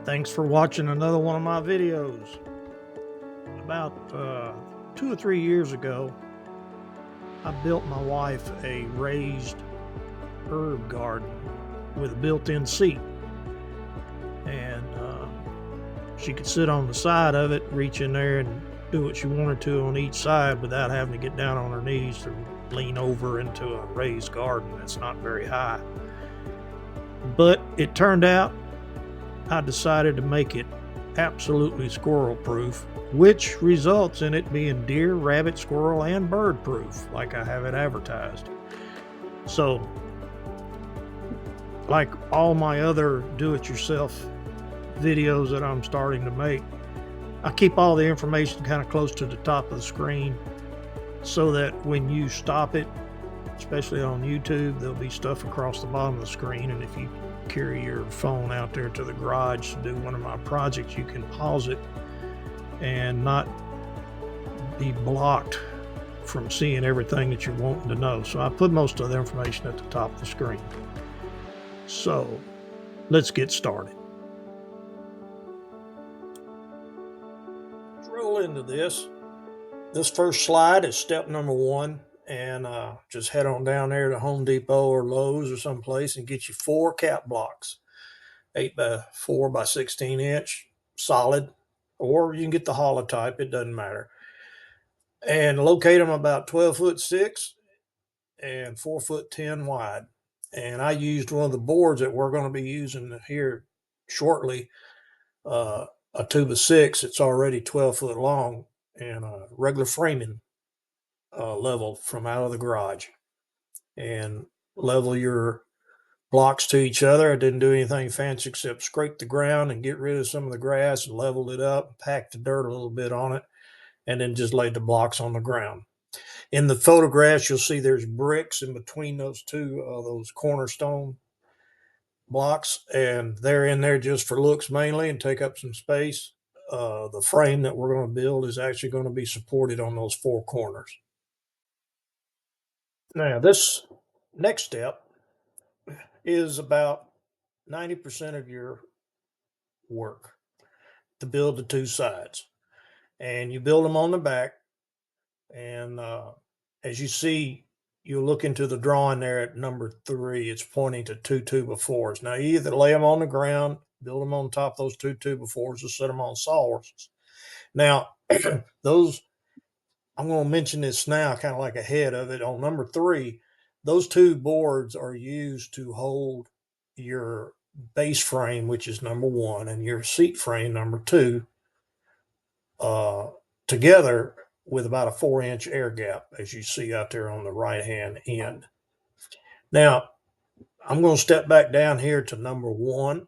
Thanks for watching another one of my videos. About 2 or 3 years ago, I built my wife a raised herb garden with a built-in seat. And she could sit on the side of it, reach in there and do what she wanted to on each side without having to get down on her knees to lean over into a raised garden that's not very high. But it turned out I decided to make it absolutely squirrel proof, which results in it being deer, rabbit, squirrel, and bird proof, like I have it advertised. So, like all my other do it yourself videos that I'm starting to make, I keep all the information kind of close to the top of the screen so that when you stop it, especially on YouTube, there'll be stuff across the bottom of the screen. And if you carry your phone out there to the garage to do one of my projects, you can pause it and not be blocked from seeing everything that you're wanting to know. So I put most of the information at the top of the screen. So let's get started. Let's roll into this. This first slide is step number one. And just head on down there to Home Depot or Lowe's or someplace and get you 4 cap blocks, 8x4 by 16 inch, solid, or you can get the hollow type, it doesn't matter. And locate them about 12 foot 6 and 4 foot 10 wide. And I used one of the boards that we're going to be using here shortly, a 2x6. It's already 12 foot long and regular framing level from out of the garage. And level your blocks to each other. I didn't do anything fancy except scrape the ground and get rid of some of the grass and leveled it up, packed the dirt a little bit on it, and then just laid the blocks on the ground. In the photographs, you'll see there's bricks in between those two, those cornerstone blocks, and they're in there just for looks mainly and take up some space. The frame that we're going to build is actually going to be supported on those 4 corners. Now, this next step is about 90% of your work to build the 2 sides. And you build them on the back. And as you see, you look into the drawing there at number 3, it's pointing to 2 2x4s. Now, you either lay them on the ground, build them on top of those 2 2x4s, or set them on sawhorses. Now, those, I'm going to mention this now, kind of like ahead of it. On number 3, those 2 boards are used to hold your base frame, which is number 1, and your seat frame, number 2, together with about a 4-inch air gap, as you see out there on the right hand end. Now, I'm going to step back down here to number 1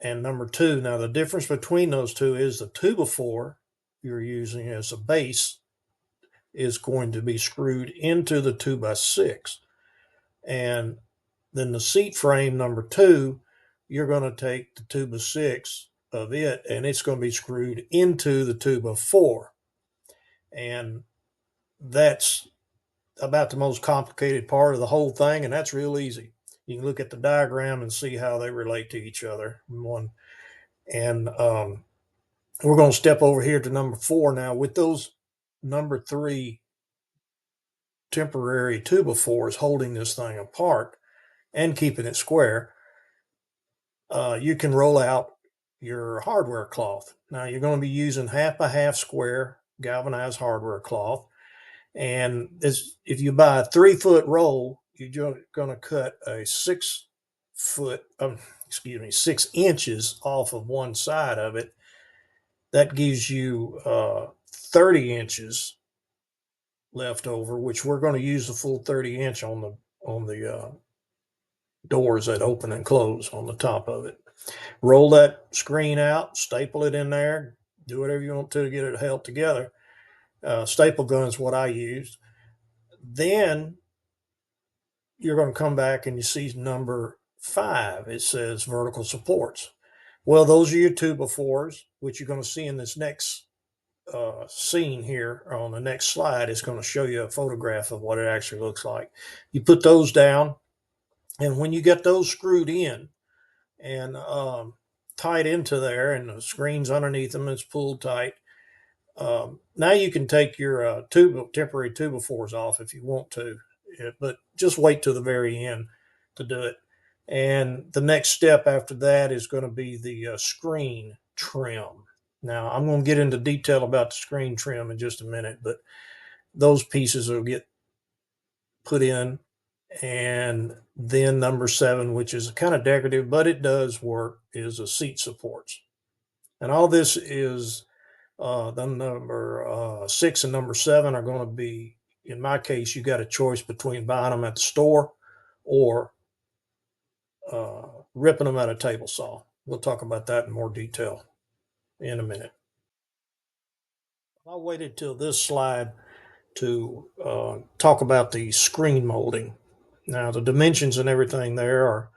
and number 2. Now, the difference between those two is the 2x4 you're using as a base is going to be screwed into the 2x6. And then the seat frame number 2, you're going to take the 2x6 of it and it's going to be screwed into the 2x4. And that's about the most complicated part of the whole thing, and that's real easy. You can look at the diagram and see how they relate to each other. And we're going to step over here to number 4 now. With those number 3 temporary 2x4s holding this thing apart and keeping it square, you can roll out your hardware cloth. Now, you're going to be using half by half square galvanized hardware cloth. And if you buy a 3-foot roll, you're going to cut a 6 inches off of one side of it. That gives you 30 inches left over, which we're going to use the full 30 inch on the doors that open and close on the top of it. Roll that screen out, staple it in there, do whatever you want to get it held together. Staple gun is what I used. Then you're going to come back and you see number 5. It says vertical supports. Well, those are your 2x4s, which you're going to see in this next scene here on the next slide. Is going to show you a photograph of what it actually looks like. You put those down, and when you get those screwed in, and tight into there, and the screen's underneath them. It's pulled tight. Now you can take your temporary two-by-fours off if you want to, but just wait till the very end to do it. And the next step after that is going to be the screen trim. Now I'm going to get into detail about the screen trim in just a minute, but those pieces will get put in. And then number 7, which is kind of decorative, but it does work, is the seat supports. And all this is the number 6 and number 7 are going to be, in my case, you got a choice between buying them at the store or ripping them at a table saw. We'll talk about that in more detail in a minute. I waited till this slide to talk about the screen molding. Now, the dimensions and everything there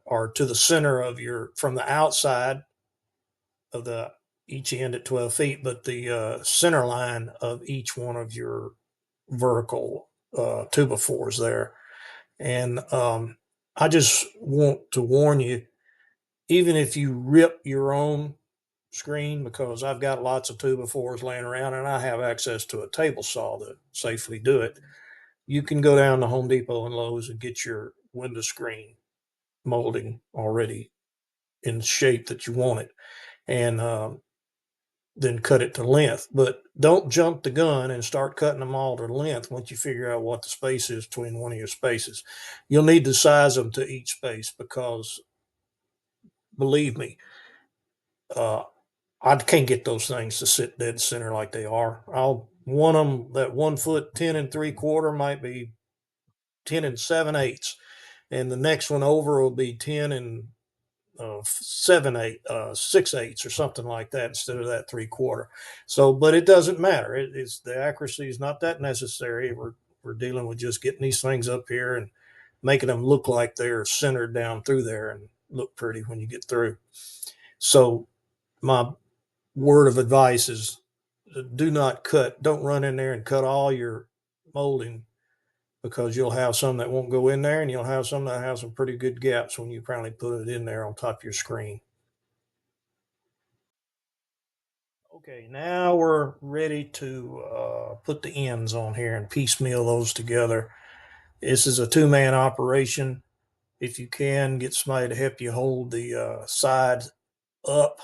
are to the center of your, from the outside of the each end at 12 feet, but the center line of each one of your vertical 2x4s there. And I just want to warn you, even if you rip your own screen, because I've got lots of 2x4s laying around and I have access to a table saw to safely do it, you can go down to Home Depot and Lowe's and get your window screen molding already in the shape that you want it. And then cut it to length. But don't jump the gun and start cutting them all to length once you figure out what the space is between one of your spaces. You'll need to size them to each space because, believe me, uh, I can't get those things to sit dead center like they are. I'll one of them, that 1 foot 10 3/4 might be 10 7/8, and the next one over will be 6/8 or something like that instead of that 3/4. So, but it doesn't matter. It's the accuracy is not that necessary. We're dealing with just getting these things up here and making them look like they're centered down through there and look pretty when you get through. So, my word of advice is do not cut. Don't run in there and cut all your molding because you'll have some that won't go in there and you'll have some that have some pretty good gaps when you finally put it in there on top of your screen. Okay, now we're ready to put the ends on here and piecemeal those together. This is a two-man operation. If you can, get somebody to help you hold the sides up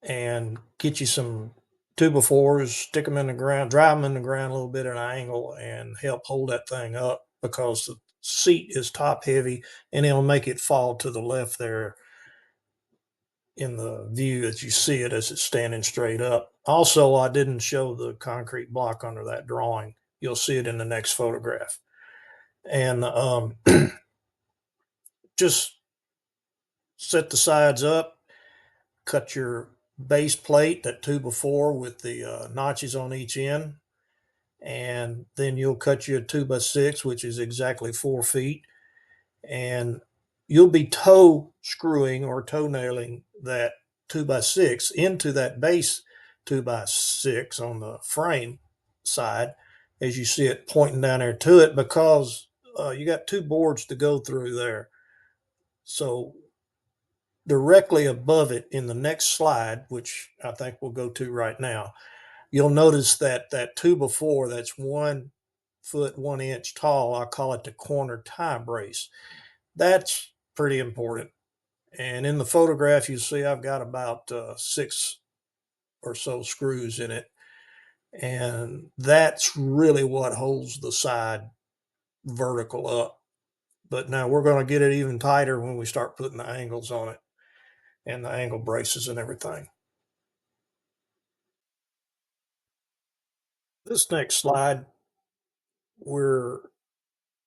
and get you some two by fours, stick them in the ground, drive them in the ground a little bit at an angle and help hold that thing up because the seat is top heavy and it'll make it fall to the left there in the view that you see it as it's standing straight up. Also, I didn't show the concrete block under that drawing. You'll see it in the next photograph. And just set the sides up, cut your base plate, that 2x4 with the notches on each end. And then you'll cut you a 2x6, which is exactly 4 feet. And you'll be toe screwing or toe nailing that 2x6 into that base 2x6 on the frame side as you see it pointing down there to it because you got two boards to go through there. So directly above it in the next slide, which I think we'll go to right now, you'll notice that that 2x4 that's 1 foot 1 inch tall, I call it the corner tie brace. That's pretty important. And in the photograph, you see I've got about 6 or so screws in it. And that's really what holds the side vertical up. But now we're going to get it even tighter when we start putting the angles on it and the angle braces and everything. This next slide, we're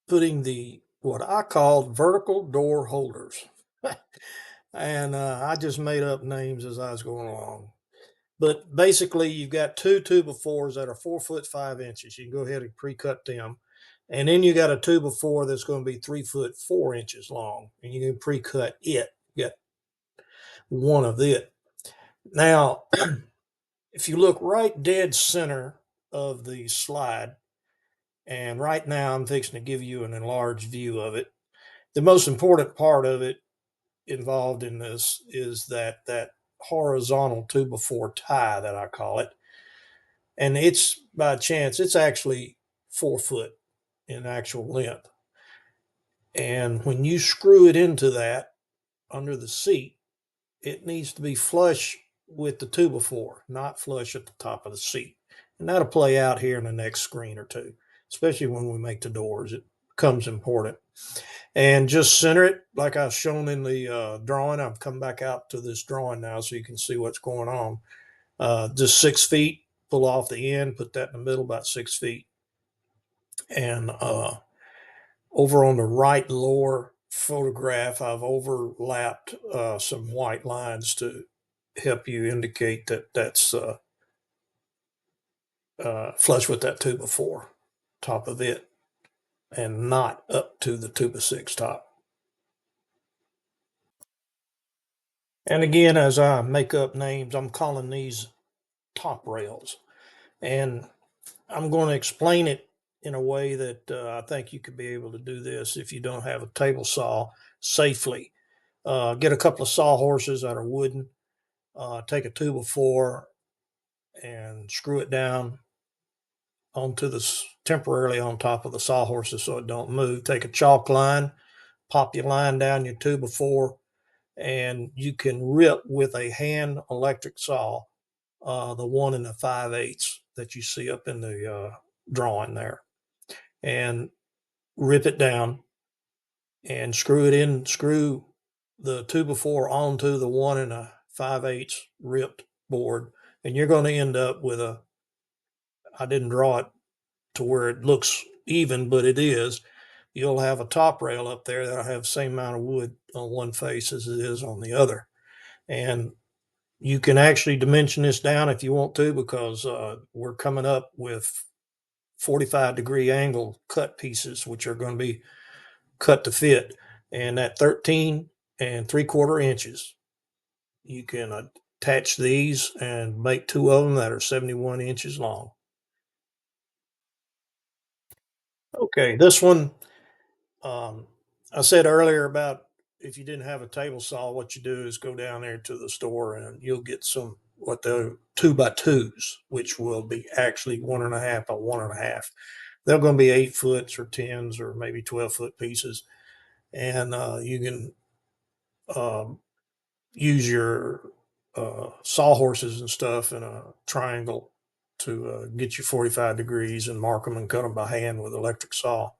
putting the what I call vertical door holders. And I just made up names as I was going along. But basically, you've got two 2x4s that are 4 foot 5 inches. You can go ahead and pre-cut them. And then you got a 2x4 that's going to be 3 foot 4 inches long, and you can pre-cut it. Get one of it. Now, if you look right dead center of the slide, and right now I'm fixing to give you an enlarged view of it. The most important part of it involved in this is that horizontal 2x4 tie that I call it, and it's by chance it's actually 4 foot in actual length. And when you screw it into that under the seat, it needs to be flush with the 2x4, not flush at the top of the seat. And that'll play out here in the next screen or two, especially when we make the doors. It becomes important. And just center it like I've shown in the drawing. I've come back out to this drawing now so you can see what's going on. Just 6 feet, pull off the end, put that in the middle, about 6 feet. And over on the right lower photograph, I've overlapped some white lines to help you indicate that that's flush with that 2x4 top of it and not up to the 2x6 top. And again, as I make up names, I'm calling these top rails. And I'm going to explain it in a way that I think you could be able to do this if you don't have a table saw safely. Get a couple of sawhorses that are wooden, take a 2x4 and screw it down onto this temporarily on top of the sawhorses so it don't move. Take a chalk line, pop your line down your 2x4, and you can rip with a hand electric saw the 1 5/8 that you see up in the drawing there, and rip it down and screw it in. Screw the 2x4 onto the 1 5/8 ripped board, and you're going to end up with a. I didn't draw it to where it looks even, but it is. You'll have a top rail up there that'll have the same amount of wood on one face as it is on the other, and you can actually dimension this down if you want to, because we're coming up with 45-degree angle cut pieces, which are going to be cut to fit. And at 13 3/4 inches, you can attach these and make two of them that are 71 inches long. Okay, this one, um, I said earlier about if you didn't have a table saw, what you do is go down there to the store and you'll get some what the 2x2s, which will be actually 1 1/2 by 1 1/2. They're going to be 8 foots or 10s or maybe 12-foot pieces. And you can um, use your sawhorses and stuff in a triangle to get you 45 degrees and mark them and cut them by hand with electric saw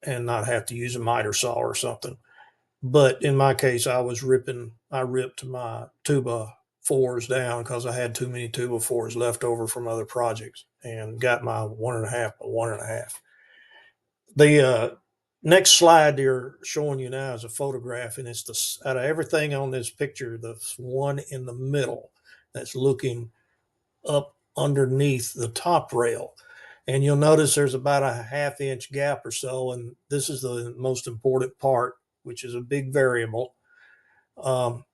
and not have to use a miter saw or something. But in my case, I ripped my 2x4s down because I had too many 2x4s left over from other projects and got my 1 1/2 by 1 1/2. The next slide they're showing you now is a photograph, and it's out of everything on this picture, the one in the middle that's looking up underneath the top rail. And you'll notice there's about a 1/2 inch gap or so, and this is the most important part, which is a big variable. Um,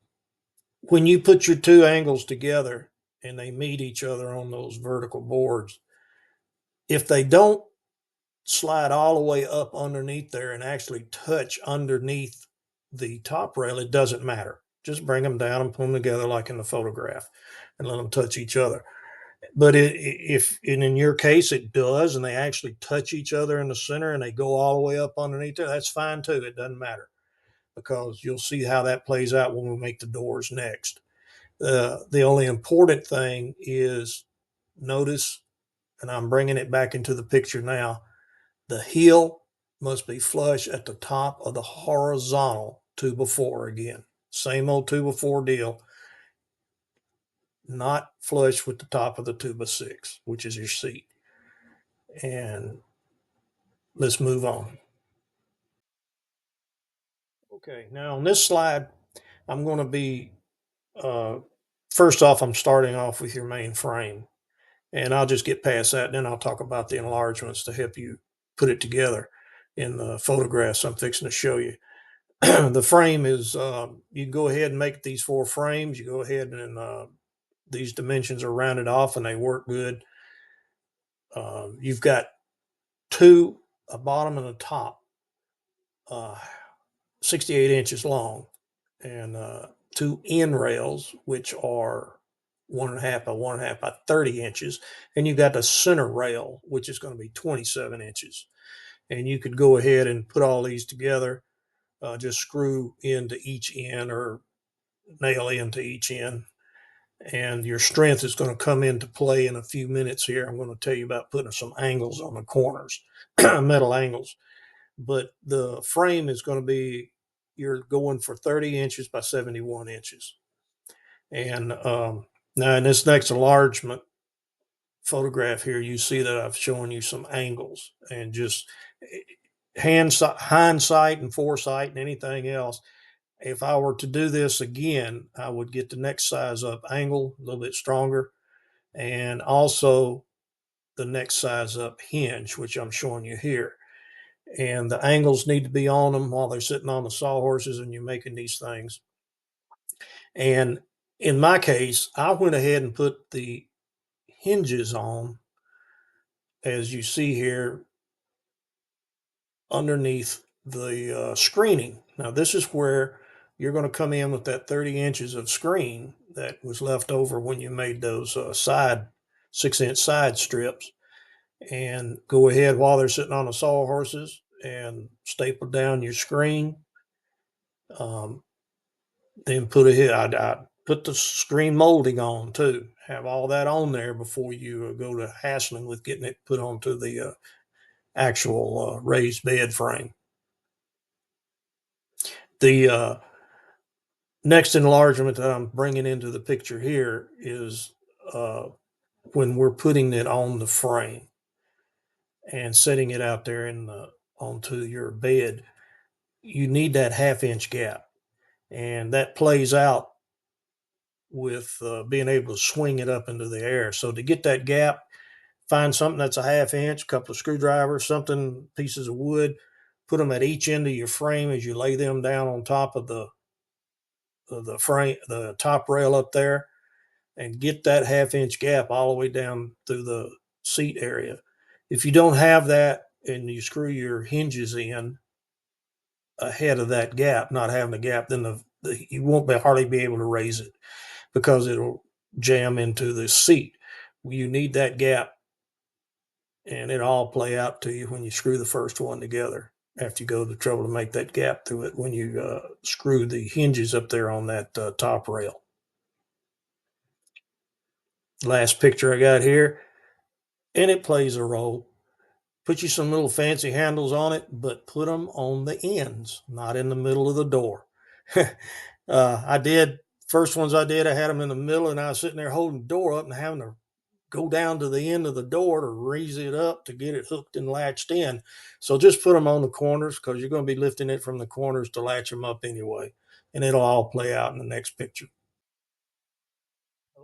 when you put your two angles together and they meet each other on those vertical boards, if they don't slide all the way up underneath there and actually touch underneath the top rail, it doesn't matter. Just bring them down and put them together like in the photograph and let them touch each other. But if and in your case it does, and they actually touch each other in the center and they go all the way up underneath there, that's fine too. It doesn't matter because you'll see how that plays out when we make the doors next. The only important thing is notice, and I'm bringing it back into the picture now, the heel must be flush at the top of the horizontal 2x4 again. Same old 2x4 deal, not flush with the top of the 2x6, which is your seat. And let's move on. Okay, now on this slide, I'm going to be, uh, first off, I'm starting off with your main frame. And I'll just get past that, and then I'll talk about the enlargements to help you put it together in the photographs I'm fixing to show you. The frame is, you go ahead and make these 4 frames. You go ahead and these dimensions are rounded off and they work good. You've got two, a bottom and a top, uh, 68 inches long. and two end rails, which are 1.5 by 1.5 by 30 inches. And you got the center rail, which is going to be 27 inches. And you could go ahead and put all these together, just screw into each end or nail into each end. And your strength is going to come into play in a few minutes here. I'm going to tell you about putting some angles on the corners, metal angles. But the frame is going to be, you're going for 30 inches by 71 inches. And now in this next enlargement photograph here, you see that I've shown you some angles, and just hindsight and foresight and anything else. If I were to do this again, I would get the next size up angle a little bit stronger, and also the next size up hinge, which I'm showing you here. And the angles need to be on them while they're sitting on the sawhorses and you're making these things. And in my case, I went ahead and put the hinges on, as you see here, underneath the screening. Now, this is where you're going to come in with that 30 inches of screen that was left over when you made those side 6-inch side strips, and go ahead while they're sitting on the sawhorses and staple down your screen. Um, then I put the screen molding on too. Have all that on there before you go to hassling with getting it put onto the actual raised bed frame. The next enlargement that I'm bringing into the picture here is uh, when we're putting it on the frame and setting it out there onto your bed. You need that half-inch gap, and that plays out with being able to swing it up into the air. So to get that gap, find something that's a half inch, a couple of screwdrivers, something, pieces of wood, put them at each end of your frame as you lay them down on top of the frame, the top rail up there, and get that half-inch gap all the way down through the seat area. If you don't have that and you screw your hinges in ahead of that gap, not having a gap, then you won't hardly be able to raise it because it'll jam into the seat. You need that gap, and it all play out to you when you screw the first one together. After you go to the trouble to make that gap through it when you screw the hinges up there on that top rail. Last picture I got here, and it plays a role. Put you some little fancy handles on it, but put them on the ends, not in the middle of the door. I did first ones I did. I had them in the middle, and I was sitting there holding the door up and having to go down to the end of the door to raise it up to get it hooked and latched in. So just put them on the corners because you're going to be lifting it from the corners to latch them up anyway, and it'll all play out in the next picture.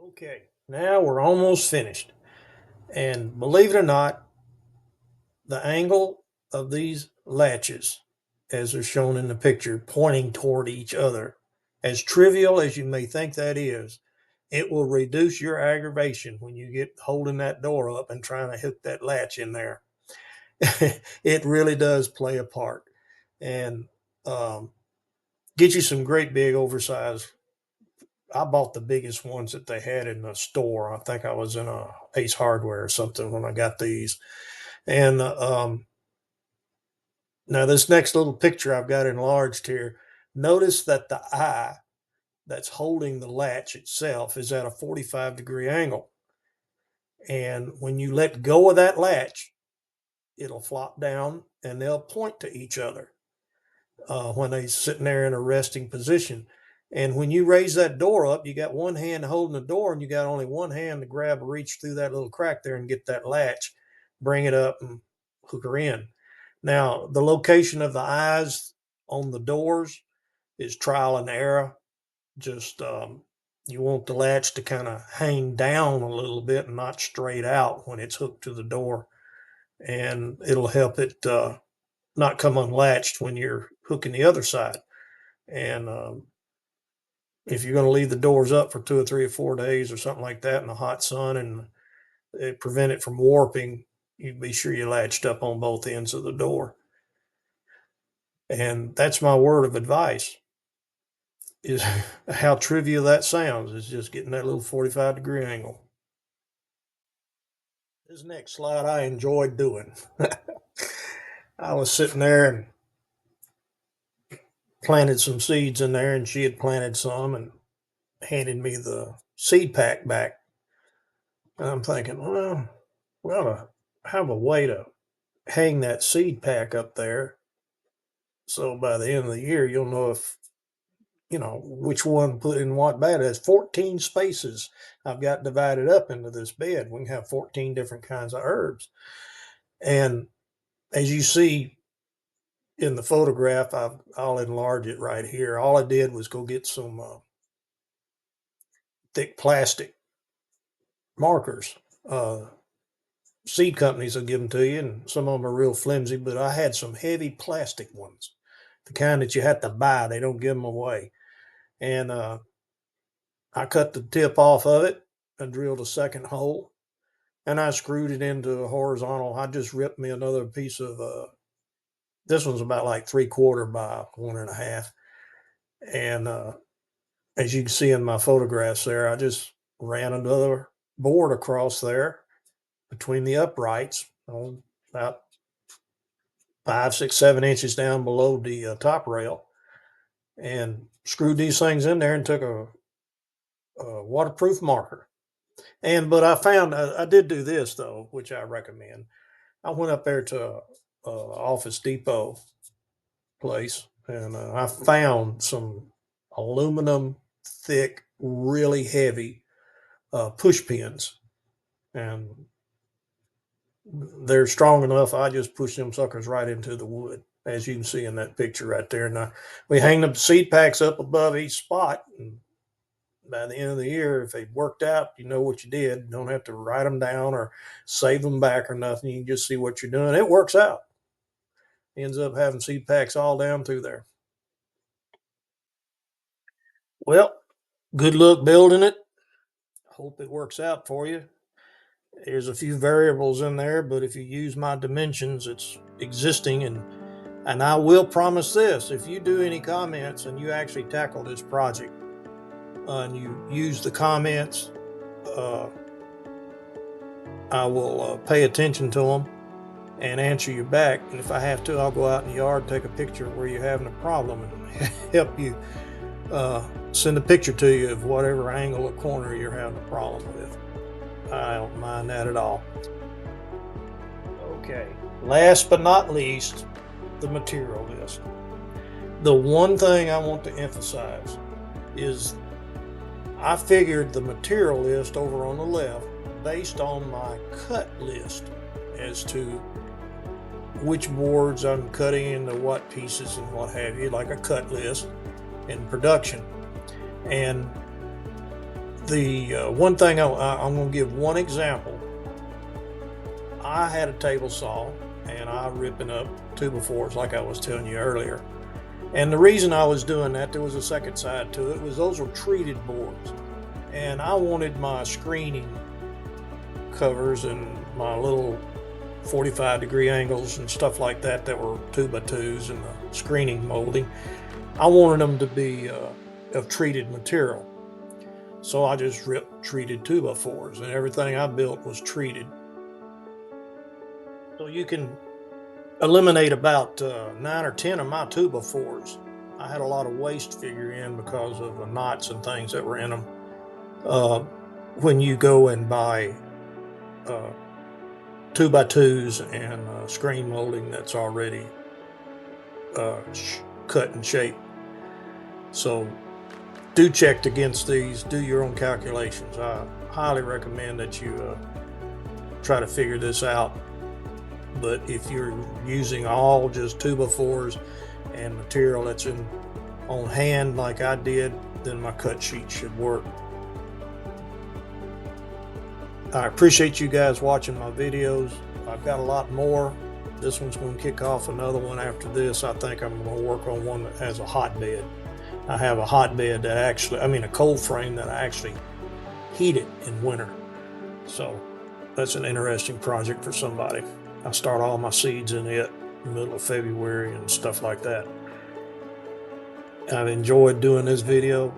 Okay, now we're almost finished, and believe it or not, the angle of these latches, as are shown in the picture, pointing toward each other, as trivial as you may think that is, it will reduce your aggravation when you get holding that door up and trying to hook that latch in there. It really does play a part, and um, get you some great big oversized. I bought the biggest ones that they had in the store. I think I was in a Ace Hardware or something when I got these. And now, this next little picture I've got enlarged here, notice that the eye that's holding the latch itself is at a 45-degree angle. And when you let go of that latch, it'll flop down and they'll point to each other when they're sitting there in a resting position. And when you raise that door up, you got one hand holding the door and you got only one hand to grab, reach through that little crack there and get that latch, bring it up and hook her in. Now, the location of the eyes on the doors is trial and error. Just you want the latch to kind of hang down a little bit and not straight out when it's hooked to the door, and it'll help it not come unlatched when you're hooking the other side. And if you're going to leave the doors up for 2 or 3 or 4 days or something like that in the hot sun and prevent it from warping, you be sure you latched up on both ends of the door. And that's my word of advice. is how trivial that sounds. It's just getting that little 45-degree angle. This next slide I enjoyed doing. I was sitting there and planted some seeds in there, and she had planted some and handed me the seed pack back. And I'm thinking, well, we ought to have a way to hang that seed pack up there. So by the end of the year, you'll know if, which one put in what bed. It has 14 spaces I've got divided up into this bed. We can have 14 different kinds of herbs. And as you see in the photograph, I'll enlarge it right here. All I did was go get some thick plastic markers. Seed companies will give them to you, and some of them are real flimsy, but I had some heavy plastic ones, the kind that you have to buy. They don't give them away. And I cut the tip off of it. I drilled a second hole, and I screwed it into a horizontal. I just ripped me another piece of, this one's about like 3/4 by 1.5. And as you can see in my photographs there, I just ran another board across there between the uprights, about 5, 6, 7 inches down below the top rail, and screwed these things in there and took a waterproof marker. But I found I did do this though, which I recommend. I went up there to Office Depot place, and I found some aluminum thick, really heavy push pins, and they're strong enough. I just push them suckers right into the wood, as you can see in that picture right there. And we hang the seed packs up above each spot. And by the end of the year, if they worked out, you know what you did. You don't have to write them down or save them back or nothing. You can just see what you're doing. It works out. Ends up having seed packs all down through there. Well, good luck building it. Hope it works out for you. There's a few variables in there, but if you use my dimensions, it's existing. And I will promise this, if you do any comments and you actually tackle this project and you use the comments, uh, I will pay attention to them and answer you back. And if I have to, I'll go out in the yard, take a picture of where you're having a problem, and help you send a picture to you of whatever angle or corner you're having a problem with. I don't mind that at all. Okay, last but not least, the material list. The one thing I want to emphasize is I figured the material list over on the left based on my cut list as to which boards I'm cutting into what pieces and what have you, like a cut list in production. And the one thing I'm going to give one example. I had a table saw and I ripping up 2x4s like I was telling you earlier. And the reason I was doing that, there was a second side to it, was those were treated boards. And I wanted my screening covers and my little 45-degree angles and stuff like that were 2x2s and the screening molding. I wanted them to be of treated material. So I just ripped treated 2x4s, and everything I built was treated. So you can eliminate about 9 or 10 of my 2x4s. I had a lot of waste figure in because of the knots and things that were in them. When you go and buy 2x2s and screen molding that's already cut and shaped. So do check against these, do your own calculations. I highly recommend that you try to figure this out. But if you're using all just 2x4s and material that's on hand like I did, then my cut sheet should work. I appreciate you guys watching my videos. I've got a lot more. This one's going to kick off another one after this. I think I'm going to work on one that has a hotbed. I have a hotbed that a cold frame that I actually heat it in winter. So that's an interesting project for somebody. I start all my seeds in it in the middle of February and stuff like that. I've enjoyed doing this video.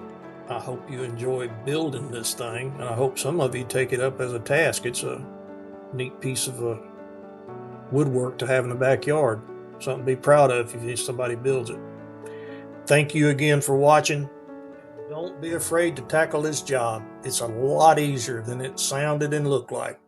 I hope you enjoy building this thing, and I hope some of you take it up as a task. It's a neat piece of woodwork to have in the backyard. Something to be proud of if somebody builds it. Thank you again for watching. Don't be afraid to tackle this job. It's a lot easier than it sounded and looked like.